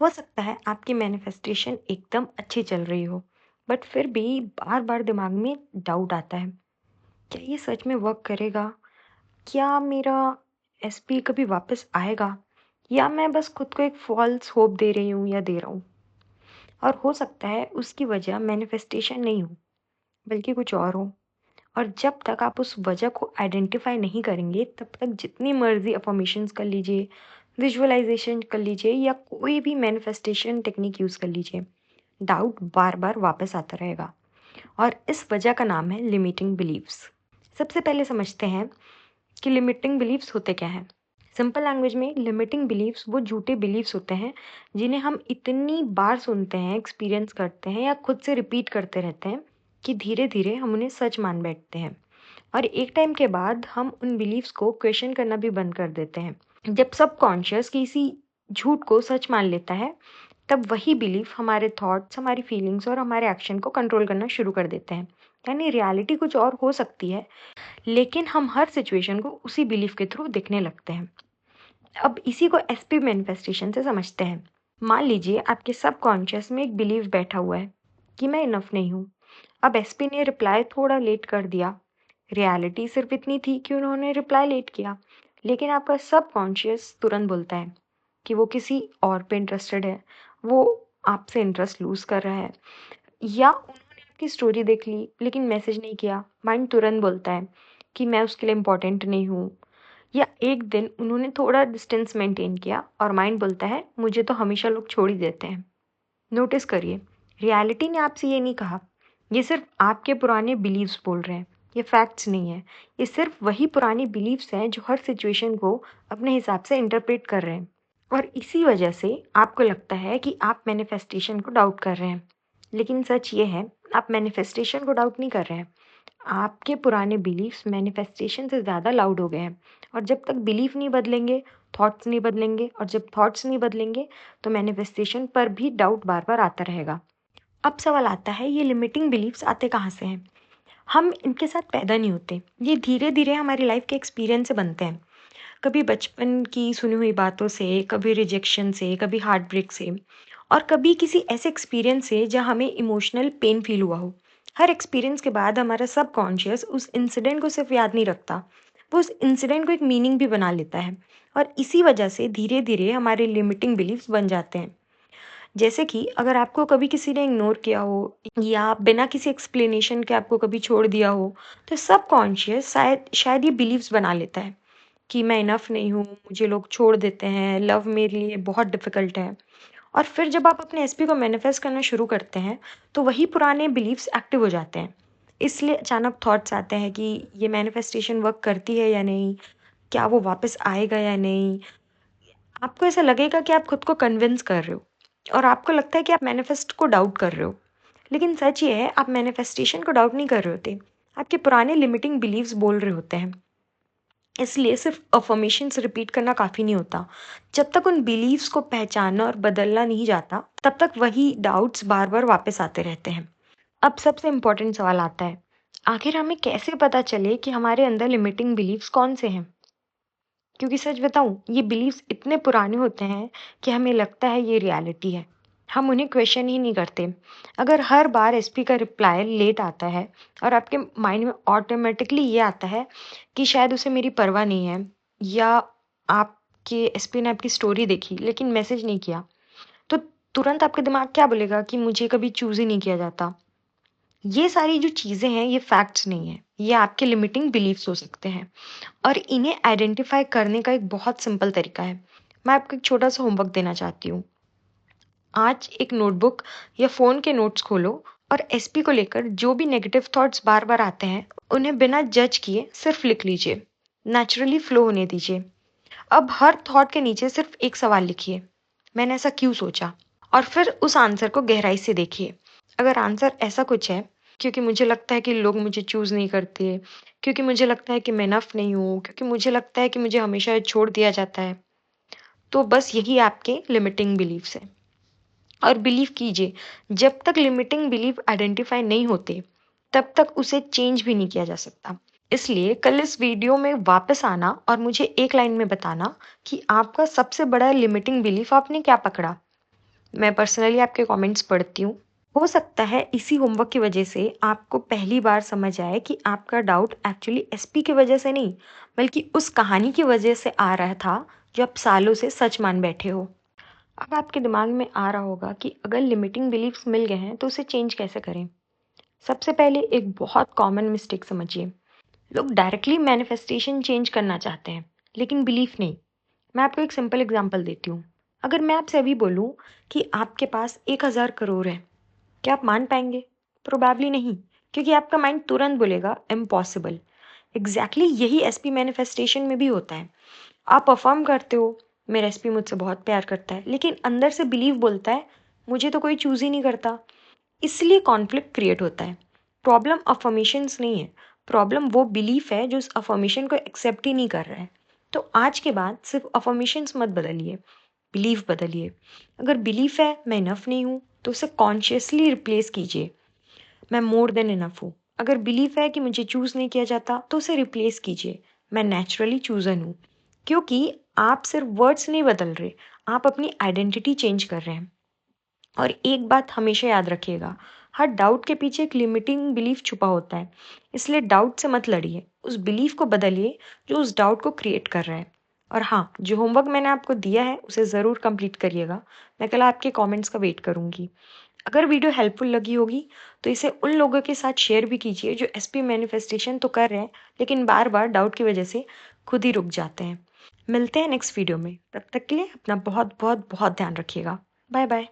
हो सकता है आपकी मैनिफेस्टेशन एकदम अच्छी चल रही हो, बट फिर भी बार बार दिमाग में डाउट आता है। क्या ये सच में वर्क करेगा? क्या मेरा एसपी कभी वापस आएगा? या मैं बस खुद को एक फॉल्स होप दे रही हूँ या दे रहा हूँ? और हो सकता है उसकी वजह मैनिफेस्टेशन नहीं हो, बल्कि कुछ और हो। और जब तक आप उस वजह को आइडेंटिफाई नहीं करेंगे, तब तक जितनी मर्जी अफर्मेशंस कर लीजिए, विजुअलाइजेशन कर लीजिए या कोई भी मैनिफेस्टेशन टेक्निक यूज़ कर लीजिए, डाउट बार बार वापस आता रहेगा। और इस वजह का नाम है लिमिटिंग बिलीव्स। सबसे पहले समझते हैं कि लिमिटिंग बिलीव्स होते क्या हैं। सिंपल लैंग्वेज में लिमिटिंग बिलीव्स वो झूठे बिलीव्स होते हैं जिन्हें हम इतनी बार सुनते हैं, एक्सपीरियंस करते हैं या खुद से रिपीट करते रहते हैं कि धीरे धीरे हम उन्हें सच मान बैठते हैं। और एक टाइम के बाद हम उन बिलीव्स को क्वेश्चन करना भी बंद कर देते हैं। जब सबकॉन्शियस किसी झूठ को सच मान लेता है, तब वही बिलीफ हमारे थॉट्स, हमारी फीलिंग्स और हमारे एक्शन को कंट्रोल करना शुरू कर देते हैं। यानी रियलिटी कुछ और हो सकती है, लेकिन हम हर सिचुएशन को उसी बिलीफ के थ्रू देखने लगते हैं। अब इसी को एसपी मैनिफेस्टेशन से समझते हैं। मान लीजिए आपके सबकॉन्शियस में एक बिलीव बैठा हुआ है कि मैं इनफ नहीं हूँ। अब एसपी ने रिप्लाई थोड़ा लेट कर दिया। रियलिटी सिर्फ इतनी थी कि उन्होंने रिप्लाई लेट किया, लेकिन आपका सबकॉन्शियस तुरंत बोलता है कि वो किसी और पे इंटरेस्टेड है, वो आपसे इंटरेस्ट लूज कर रहा है, या उन्होंने आपकी स्टोरी देख ली लेकिन मैसेज नहीं किया। माइंड तुरंत बोलता है कि मैं उसके लिए इम्पोर्टेंट नहीं हूँ। या एक दिन उन्होंने थोड़ा डिस्टेंस मेंटेन किया और माइंड बोलता है मुझे तो हमेशा लोग छोड़ ही देते हैं। नोटिस करिए, रियलिटी ने आपसे ये नहीं कहा, ये सिर्फ आपके पुराने बिलीव्स बोल रहे हैं। ये फैक्ट्स नहीं है, ये सिर्फ वही पुरानी बिलीव्स हैं जो हर सिचुएशन को अपने हिसाब से इंटरप्रेट कर रहे हैं। और इसी वजह से आपको लगता है कि आप मैनिफेस्टेशन को डाउट कर रहे हैं, लेकिन सच ये है, आप मैनिफेस्टेशन को डाउट नहीं कर रहे हैं। आपके पुराने बिलीफ्स मैनिफेस्टेशन से ज़्यादा लाउड हो गए हैं। और जब तक बिलीफ नहीं बदलेंगे, थॉट्स नहीं बदलेंगे, और जब थॉट्स नहीं बदलेंगे, तो मैनिफेस्टेशन पर भी डाउट बार बार आता रहेगा। अब सवाल आता है, ये लिमिटिंग बिलीफ्स आते कहाँ से हैं? हम इनके साथ पैदा नहीं होते, ये धीरे धीरे हमारी लाइफ के एक्सपीरियंस से बनते हैं। कभी बचपन की सुनी हुई बातों से, कभी रिजेक्शन से, कभी हार्ट ब्रेक से, और कभी किसी ऐसे एक्सपीरियंस से जहाँ हमें इमोशनल पेन फील हुआ हो। हर एक्सपीरियंस के बाद हमारा सबकॉन्शियस उस इंसिडेंट को सिर्फ याद नहीं रखता, वो उस इंसिडेंट को एक मीनिंग भी बना लेता है। और इसी वजह से धीरे धीरे हमारे लिमिटिंग बिलीफ्स बन जाते हैं। जैसे कि अगर आपको कभी किसी ने इग्नोर किया हो, या बिना किसी एक्सप्लेनेशन के आपको कभी छोड़ दिया हो, तो सबकॉन्शियस शायद शायद ये बिलीव्स बना लेता है कि मैं इनफ नहीं हूँ, मुझे लोग छोड़ देते हैं, लव मेरे लिए बहुत डिफ़िकल्ट है। और फिर जब आप अपने एसपी को मैनिफेस्ट करना शुरू करते हैं, तो वही पुराने बिलीव्स एक्टिव हो जाते हैं। इसलिए अचानक थॉट्स आते हैं कि ये मैनिफेस्टेशन वर्क करती है या नहीं, क्या वो वापस आएगा या नहीं। आपको ऐसा लगेगा कि आप खुद को कन्विंस कर रहे हो, और आपको लगता है कि आप मैनिफेस्ट को डाउट कर रहे हो। लेकिन सच ये है, आप मैनिफेस्टेशन को डाउट नहीं कर रहे होते, आपके पुराने लिमिटिंग बिलीव्स बोल रहे होते हैं। इसलिए सिर्फ अफ़र्मेशंस रिपीट करना काफ़ी नहीं होता। जब तक उन बिलीव्स को पहचानना और बदलना नहीं जाता, तब तक वही डाउट्स बार-बार वापस आते रहते हैं। अब सबसे इम्पोर्टेंट सवाल आता है, आखिर हमें कैसे पता चले कि हमारे अंदर लिमिटिंग बिलीव्स कौन से हैं? क्योंकि सच बताऊँ, ये बिलीव्स इतने पुराने होते हैं कि हमें लगता है ये रियलिटी है। हम उन्हें क्वेश्चन ही नहीं करते। अगर हर बार एसपी का रिप्लाई लेट आता है और आपके माइंड में ऑटोमेटिकली ये आता है कि शायद उसे मेरी परवाह नहीं है, या आपके एसपी ने आपकी स्टोरी देखी लेकिन मैसेज नहीं किया, तो तुरंत आपका दिमाग क्या बोलेगा कि मुझे कभी चूज़ ही नहीं किया जाता। ये सारी जो चीज़ें हैं, ये फैक्ट्स नहीं है, ये आपके लिमिटिंग बिलीव्स हो सकते हैं। और इन्हें आइडेंटिफाई करने का एक बहुत सिंपल तरीका है। मैं आपको एक छोटा सा होमवर्क देना चाहती हूँ। आज एक नोटबुक या फ़ोन के नोट्स खोलो, और एसपी को लेकर जो भी नेगेटिव थॉट्स बार बार आते हैं, उन्हें बिना जज किए सिर्फ लिख लीजिए। नेचुरली फ्लो होने दीजिए। अब हर थॉट के नीचे सिर्फ एक सवाल लिखिए, मैंने ऐसा क्यों सोचा? और फिर उस आंसर को गहराई से देखिए। अगर आंसर ऐसा कुछ है, क्योंकि मुझे लगता है कि लोग मुझे चूज़ नहीं करते, क्योंकि मुझे लगता है कि मैं इनफ नहीं हूँ, क्योंकि मुझे लगता है कि मुझे हमेशा छोड़ दिया जाता है, तो बस यही आपके लिमिटिंग बिलीफ्स हैं। और बिलीव कीजिए, जब तक लिमिटिंग बिलीफ आइडेंटिफाई नहीं होते, तब तक उसे चेंज भी नहीं किया जा सकता। इसलिए कल इस वीडियो में वापस आना और मुझे एक लाइन में बताना कि आपका सबसे बड़ा लिमिटिंग बिलीफ आपने क्या पकड़ा। मैं पर्सनली आपके कमेंट्स पढ़ती हूँ। हो सकता है इसी होमवर्क की वजह से आपको पहली बार समझ आए कि आपका डाउट एक्चुअली एसपी की वजह से नहीं, बल्कि उस कहानी की वजह से आ रहा था, जो आप सालों से सच मान बैठे हो। अब आपके दिमाग में आ रहा होगा कि अगर लिमिटिंग बिलीफ्स मिल गए हैं, तो उसे चेंज कैसे करें? सबसे पहले एक बहुत कॉमन मिस्टेक समझिए। लोग डायरेक्टली मैनिफेस्टेशन चेंज करना चाहते हैं, लेकिन बिलीफ नहीं। मैं आपको एक सिंपल एग्जांपल देती हूँ। अगर मैं आपसे अभी बोलूँ कि आपके पास 1000 करोड़ है, क्या आप मान पाएंगे? प्रोबेबली नहीं, क्योंकि आपका माइंड तुरंत बोलेगा इम्पॉसिबल। एग्जैक्टली यही एसपी मैनिफेस्टेशन में भी होता है। आप अफर्म करते हो, मेरा एसपी मुझसे बहुत प्यार करता है, लेकिन अंदर से बिलीव बोलता है मुझे तो कोई चूज ही नहीं करता। इसलिए कॉन्फ्लिक्ट क्रिएट होता है। प्रॉब्लम अफर्मेशंस नहीं है, प्रॉब्लम वो बिलीफ है जो उस अफर्मेशन को एक्सेप्ट ही नहीं कर रहा है। तो आज के बाद सिर्फ अफर्मेशंस मत बदलिए, बिलीफ बदलिए। अगर बिलीफ है मैं इनफ नहीं हूँ, तो उसे कॉन्शियसली रिप्लेस कीजिए, मैं मोर देन इनफ हूँ। अगर बिलीफ है कि मुझे चूज नहीं किया जाता, तो उसे रिप्लेस कीजिए, मैं नेचुरली चूजन हूँ। क्योंकि आप सिर्फ वर्ड्स नहीं बदल रहे, आप अपनी आइडेंटिटी चेंज कर रहे हैं। और एक बात हमेशा याद रखिएगा, हर डाउट के पीछे एक लिमिटिंग बिलीफ छुपा होता है। इसलिए डाउट से मत लड़िए, उस बिलीफ को बदलिए जो उस डाउट को क्रिएट कर रहा है। और हाँ, जो होमवर्क मैंने आपको दिया है उसे ज़रूर कंप्लीट करिएगा। मैं कल आपके कमेंट्स का वेट करूँगी। अगर वीडियो हेल्पफुल लगी होगी, तो इसे उन लोगों के साथ शेयर भी कीजिए जो एसपी मैनिफेस्टेशन तो कर रहे हैं, लेकिन बार बार डाउट की वजह से खुद ही रुक जाते हैं। मिलते हैं नेक्स्ट वीडियो में, तब तक के लिए अपना बहुत बहुत बहुत ध्यान रखिएगा। Bye bye.